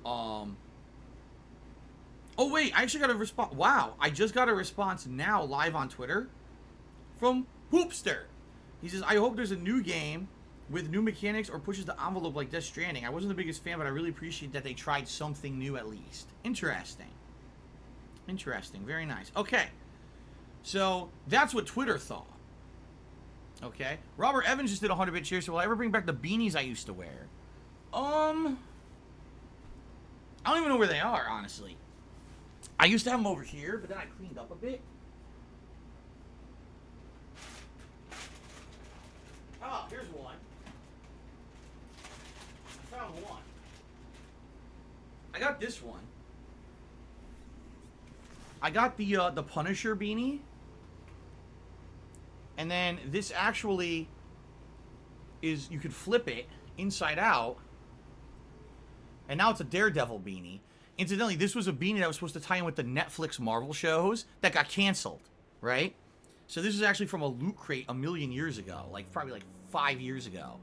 oh wait, I actually got a response. Wow, I just got a response now live on Twitter from Poopster. He says, I hope there's a new game with new mechanics or pushes the envelope like Death Stranding. I wasn't the biggest fan, but I really appreciate that they tried something new at least. Interesting. Interesting. Very nice. Okay. So, that's what Twitter thought. Okay. Robert Evans just did 100-bit cheers. So, will I ever bring back the beanies I used to wear? I don't even know where they are, honestly. I used to have them over here, but then I cleaned up a bit. Oh, here's one. I found one. I got this one. I got the Punisher beanie. And then this actually is, you could flip it inside out. And now it's a Daredevil beanie. Incidentally, this was a beanie that was supposed to tie in with the Netflix Marvel shows that got canceled, right? So this is actually from a loot crate a million years ago, like probably like 5 years ago.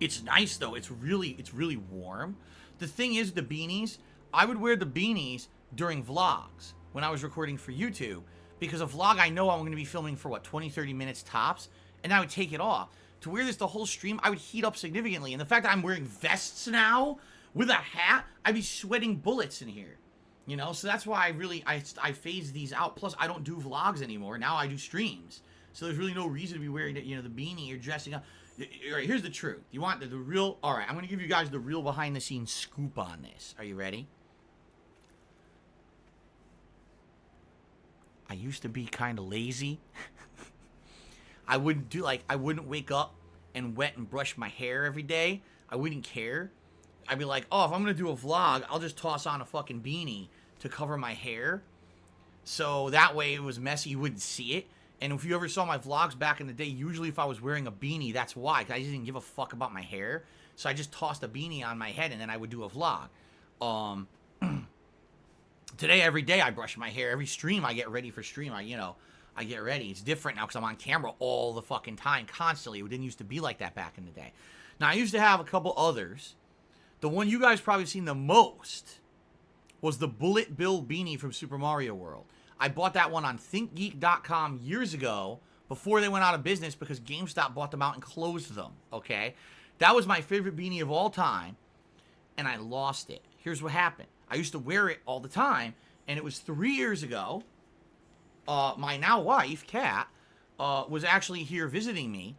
It's nice though. It's really warm. The thing is, the beanies, I would wear the beanies during vlogs when I was recording for YouTube, because a vlog I know I'm going to be filming for what, 20-30 minutes tops, and I would take it off. To wear this the whole stream, I would heat up significantly. And the fact that I'm wearing vests now with a hat, I'd be sweating bullets in here. You know, so that's why I phase these out. Plus, I don't do vlogs anymore. Now I do streams. So there's really no reason to be wearing, the beanie or dressing up. All right, here's the truth. You want the real... All right, I'm going to give you guys the real behind-the-scenes scoop on this. Are you ready? I used to be kind of lazy. I wouldn't wake up and wet and brush my hair every day. I wouldn't care. I'd be like, oh, if I'm going to do a vlog, I'll just toss on a fucking beanie to cover my hair. So that way it was messy, you wouldn't see it. And if you ever saw my vlogs back in the day, usually if I was wearing a beanie, that's why. 'Cause I just didn't give a fuck about my hair. So I just tossed a beanie on my head and then I would do a vlog. Today, every day I brush my hair. Every stream I get ready for stream. I get ready. It's different now because I'm on camera all the fucking time, constantly. It didn't used to be like that back in the day. Now, I used to have a couple others. The one you guys probably seen the most was the Bullet Bill beanie from Super Mario World. I bought that one on ThinkGeek.com years ago before they went out of business because GameStop bought them out and closed them, okay? That was my favorite beanie of all time, and I lost it. Here's what happened. I used to wear it all the time, and it was 3 years ago. My now wife, Kat, was actually here visiting me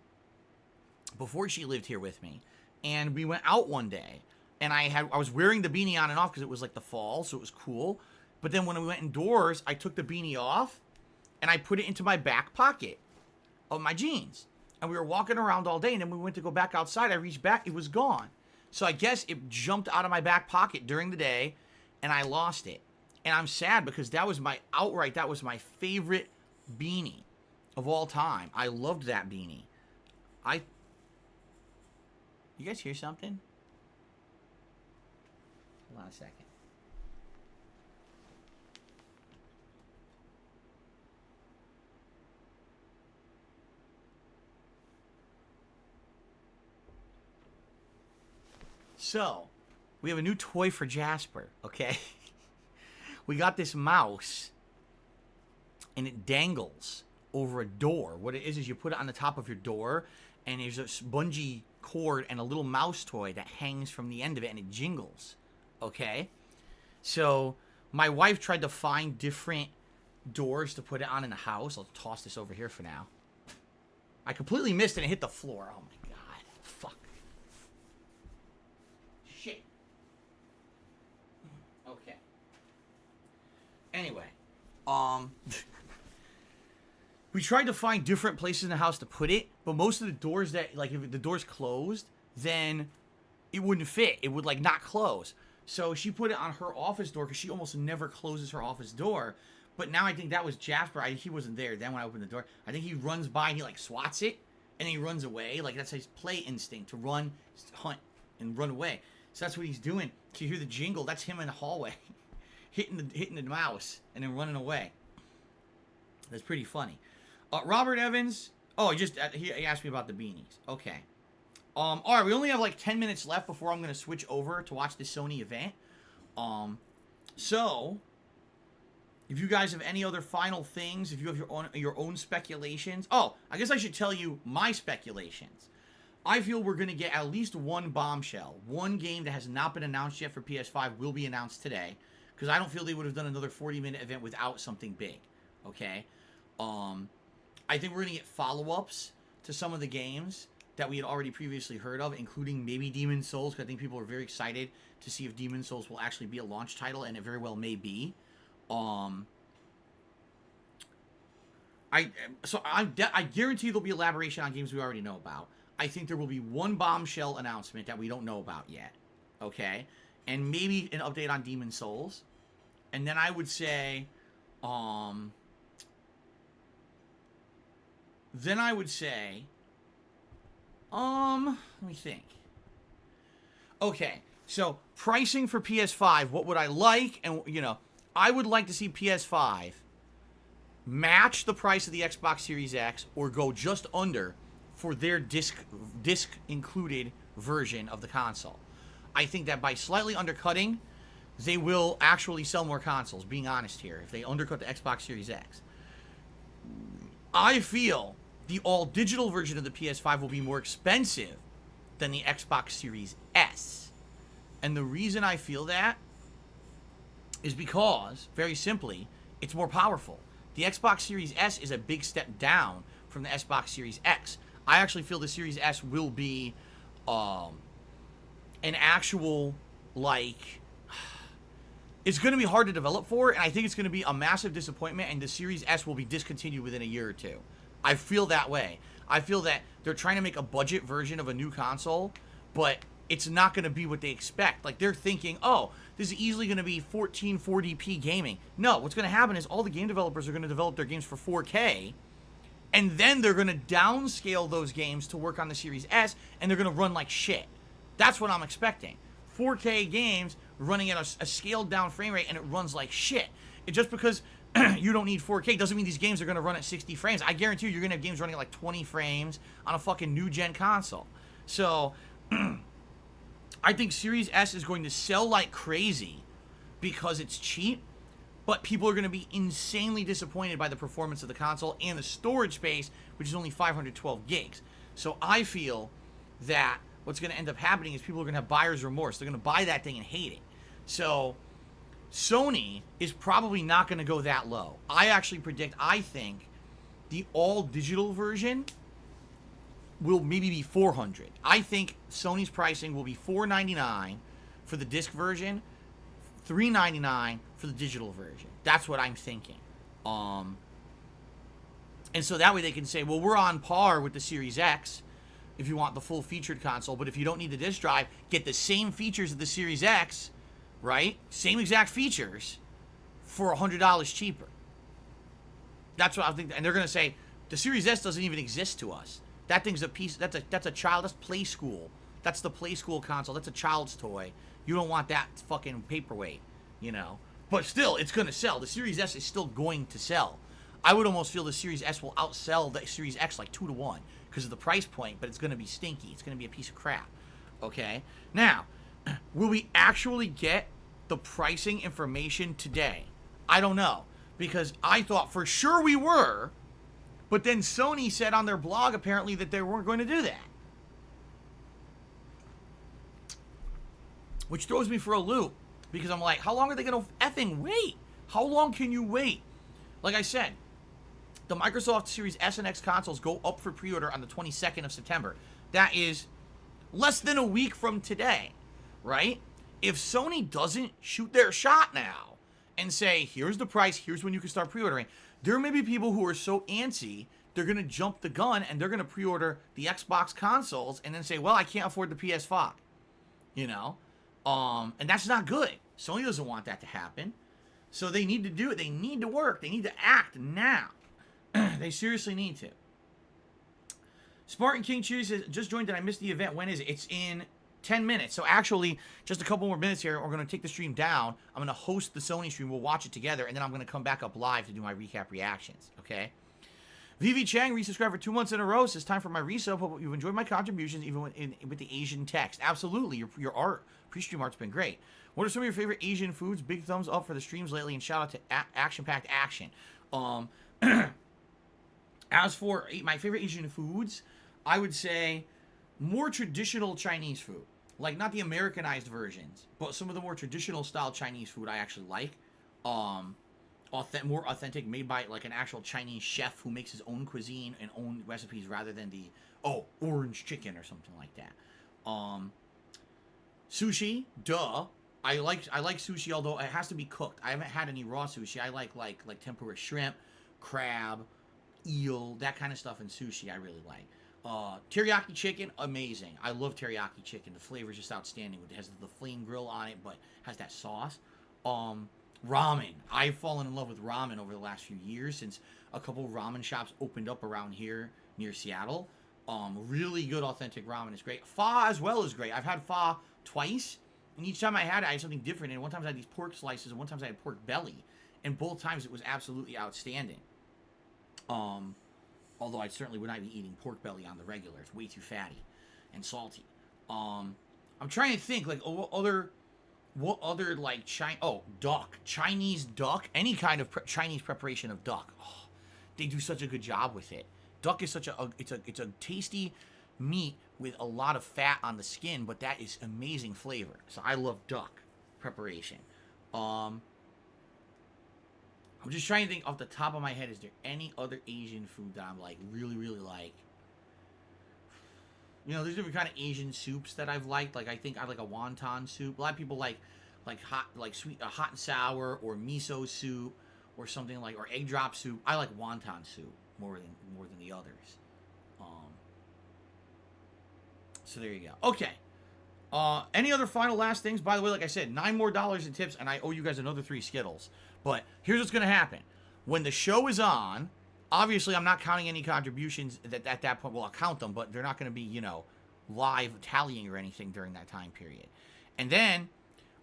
before she lived here with me, and we went out one day, and I was wearing the beanie on and off because it was like the fall, so it was cool. But then when we went indoors, I took the beanie off, and I put it into my back pocket of my jeans, and we were walking around all day, and then we went to go back outside. I reached back, it was gone. So I guess it jumped out of my back pocket during the day, and I lost it. And I'm sad because that was my favorite beanie of all time. I loved that beanie. You guys hear something? Hold on a second. So, we have a new toy for Jasper, okay? We got this mouse, and it dangles over a door. What it is you put it on the top of your door, and there's a bungee cord and a little mouse toy that hangs from the end of it, and it jingles. Okay? So my wife tried to find different doors to put it on in the house. I'll toss this over here for now. I completely missed it and hit the floor. Oh my god. Fuck. Shit. Okay. Anyway. We tried to find different places in the house to put it, but most of the doors that, like, if the door's closed, then it wouldn't fit. It would, like, not close. So she put it on her office door because she almost never closes her office door. But now I think that was Jasper. He wasn't there then when I opened the door. I think he runs by and he, like, swats it, and then he runs away. Like, that's his play instinct, to run, hunt, and run away. So that's what he's doing. So you hear the jingle. That's him in the hallway hitting the mouse and then running away. That's pretty funny. Robert Evans. Oh, he asked me about the beanies. Okay. All right, we only have like 10 minutes left before I'm going to switch over to watch the Sony event. So if you guys have any other final things, if you have your own speculations. Oh, I guess I should tell you my speculations. I feel we're going to get at least one bombshell. One game that has not been announced yet for PS5 will be announced today, because I don't feel they would have done another 40-minute event without something big. Okay? I think we're going to get follow-ups to some of the games that we had already previously heard of, including maybe Demon's Souls, because I think people are very excited to see if Demon's Souls will actually be a launch title, and it very well may be. I guarantee there'll be elaboration on games we already know about. I think there will be one bombshell announcement that we don't know about yet. Okay? And maybe an update on Demon's Souls. And then I would say, let me think. Okay, so pricing for PS5, what would I like? And, I would like to see PS5 match the price of the Xbox Series X or go just under for their disc included version of the console. I think that by slightly undercutting, they will actually sell more consoles, being honest here, if they undercut the Xbox Series X. I feel the all-digital version of the PS5 will be more expensive than the Xbox Series S. And the reason I feel that is because, very simply, it's more powerful. The Xbox Series S is a big step down from the Xbox Series X. I actually feel the Series S will be an actual, like... It's going to be hard to develop for, and I think it's going to be a massive disappointment, and the Series S will be discontinued within a year or two. I feel that way. I feel that they're trying to make a budget version of a new console, but it's not going to be what they expect. Like, they're thinking, oh, this is easily going to be 1440p gaming. No, what's going to happen is all the game developers are going to develop their games for 4K, and then they're going to downscale those games to work on the Series S, and they're going to run like shit. That's what I'm expecting. 4K games running at a scaled down frame rate, and it runs like shit. Just because you don't need 4K doesn't mean these games are going to run at 60 frames. I guarantee you're going to have games running at like 20 frames on a fucking new-gen console. So, I think Series S is going to sell like crazy because it's cheap, but people are going to be insanely disappointed by the performance of the console and the storage space, which is only 512 gigs. So I feel that what's going to end up happening is people are going to have buyer's remorse. They're going to buy that thing and hate it. So Sony is probably not going to go that low. I think the all-digital version will maybe be $400. I think Sony's pricing will be $499 for the disc version, $399 for the digital version. That's what I'm thinking. And so that way they can say, well, we're on par with the Series X if you want the full featured console, but if you don't need the disc drive, get the same features of the Series X, right? Same exact features for $100 cheaper. That's what I think. And they're going to say, the Series S doesn't even exist to us. That thing's a piece, that's a child, that's play school. That's the play school console. That's a child's toy. You don't want that fucking paperweight, But still, it's going to sell. The Series S is still going to sell. I would almost feel the Series S will outsell the Series X like 2-to-1 because of the price point, but it's going to be stinky. It's going to be a piece of crap. Okay? Now, will we actually get the pricing information today? I don't know. Because I thought for sure we were, but then Sony said on their blog apparently that they weren't going to do that. Which throws me for a loop. Because I'm like, how long are they going to effing wait? How long can you wait? Like I said, the Microsoft Series S and X consoles go up for pre-order on the 22nd of September. That is less than a week from today, right? If Sony doesn't shoot their shot now and say, here's the price, here's when you can start pre-ordering, there may be people who are so antsy, they're going to jump the gun and they're going to pre-order the Xbox consoles and then say, well, I can't afford the PS5, you know? And that's not good. Sony doesn't want that to happen. So they need to do it. They need to work. They need to act now. They seriously need to. Spartan King Cheers says, just joined. Did I miss the event? When is it? It's in 10 minutes. So actually, just a couple more minutes here. We're going to take the stream down. I'm going to host the Sony stream. We'll watch it together. And then I'm going to come back up live to do my recap reactions. Okay? VV Chang, resubscribed for 2 months in a row. Says, time for my resub. Hope you've enjoyed my contributions, even with the Asian text. Absolutely. Your art, pre-stream art's been great. What are some of your favorite Asian foods? Big thumbs up for the streams lately, and shout out to Action-Packed Action. As for my favorite Asian foods, I would say more traditional Chinese food. Like, not the Americanized versions, but some of the more traditional style Chinese food I actually like. More authentic, made by, like, an actual Chinese chef who makes his own cuisine and own recipes rather than the, orange chicken or something like that. Sushi, duh. I like sushi, although it has to be cooked. I haven't had any raw sushi. I like tempura shrimp, crab, eel, that kind of stuff in sushi I really like. Teriyaki chicken, amazing. I love teriyaki chicken. The flavor is just outstanding. It has the flame grill on it, but has that sauce. Ramen. I've fallen in love with ramen over the last few years since a couple ramen shops opened up around here near Seattle. Really good authentic ramen is great. Pho as well is great. I've had pho twice. And each time I had it, I had something different. And one time I had these pork slices, and one time I had pork belly. And both times it was absolutely outstanding. Although I certainly would not be eating pork belly on the regular. It's way too fatty and salty. I'm trying to think, like, what other like, duck. Chinese duck. Any kind of Chinese preparation of duck. Oh, they do such a good job with it. Duck is such it's a tasty meat with a lot of fat on the skin, but that is amazing flavor. So I love duck preparation. I'm just trying to think off the top of my head, is there any other Asian food that I'm like really, really like? You know, there's different kind of Asian soups that I've liked. Like, I think I like a wonton soup. A lot of people like hot, like sweet, hot and sour, or miso soup, or something like, or egg drop soup. I like wonton soup more than the others. So there you go. Okay. Any other final last things? By the way, like I said, $9 more in tips, and I owe you guys another 3 Skittles. But here's what's going to happen. When the show is on, obviously I'm not counting any contributions at that point. Well, I'll count them, but they're not going to be, you know, live tallying or anything during that time period. And then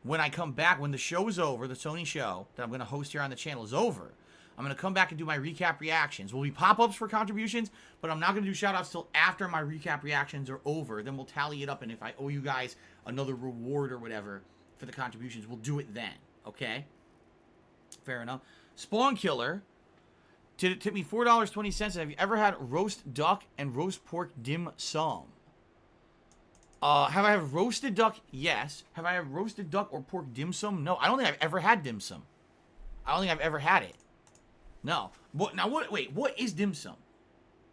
when I come back, when the show is over, the Sony show that I'm going to host here on the channel is over, I'm going to come back and do my recap reactions. Will be pop-ups for contributions, but I'm not going to do shout-outs till after my recap reactions are over. Then we'll tally it up, and if I owe you guys another reward or whatever for the contributions, we'll do it then, okay? Fair enough. Spawn Killer tipped me $4.20. Have you ever had roast duck and roast pork dim sum? Have I had roasted duck? Yes. Have I had roasted duck or pork dim sum? No. I don't think I've ever had dim sum. I don't think I've ever had it. No. Wait, what is dim sum?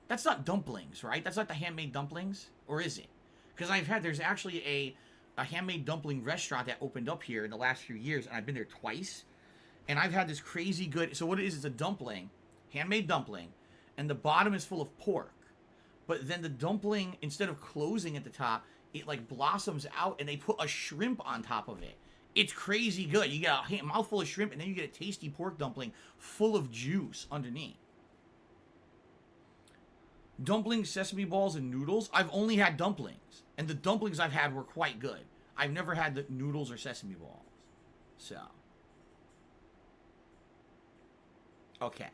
That's not dumplings, right? That's not the handmade dumplings? Or is it? Because there's actually a handmade dumpling restaurant that opened up here in the last few years, and I've been there twice. And I've had this crazy good, so what it is a dumpling, handmade dumpling, and the bottom is full of pork. But then the dumpling, instead of closing at the top, it like blossoms out, and they put a shrimp on top of it. It's crazy good. You get a mouthful of shrimp, and then you get a tasty pork dumpling full of juice underneath. Dumplings, sesame balls, and noodles. I've only had dumplings, and the dumplings I've had were quite good. I've never had the noodles or sesame balls. So, okay.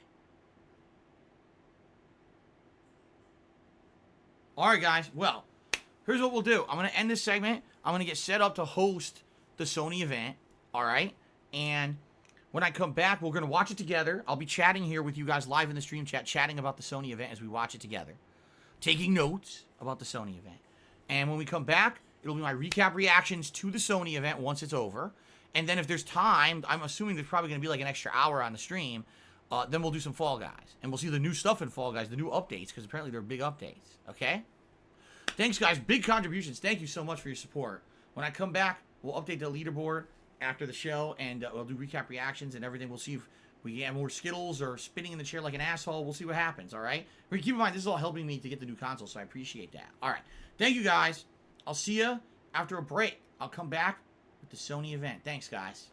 All right, guys. Well, here's what we'll do. I'm going to end this segment. I'm going to get set up to host the Sony event. All right. And When I come back, we're going to watch it together. I'll be chatting here with you guys live in the stream chat, chatting about the Sony event as we watch it together. Taking notes about the Sony event. And when we come back, it'll be my recap reactions to the Sony event once it's over. And then if there's time, I'm assuming there's probably going to be like an extra hour on the stream, then we'll do some Fall Guys. And we'll see the new stuff in Fall Guys, the new updates, because apparently they're big updates. Okay? Thanks, guys. Big contributions. Thank you so much for your support. When I come back, we'll update the leaderboard after the show, and we'll do recap reactions and everything. We'll see if we get more Skittles or spinning in the chair like an asshole. We'll see what happens, all right? Keep in mind, this is all helping me to get the new console, so I appreciate that. All right. Thank you, guys. I'll see you after a break. I'll come back with the Sony event. Thanks, guys.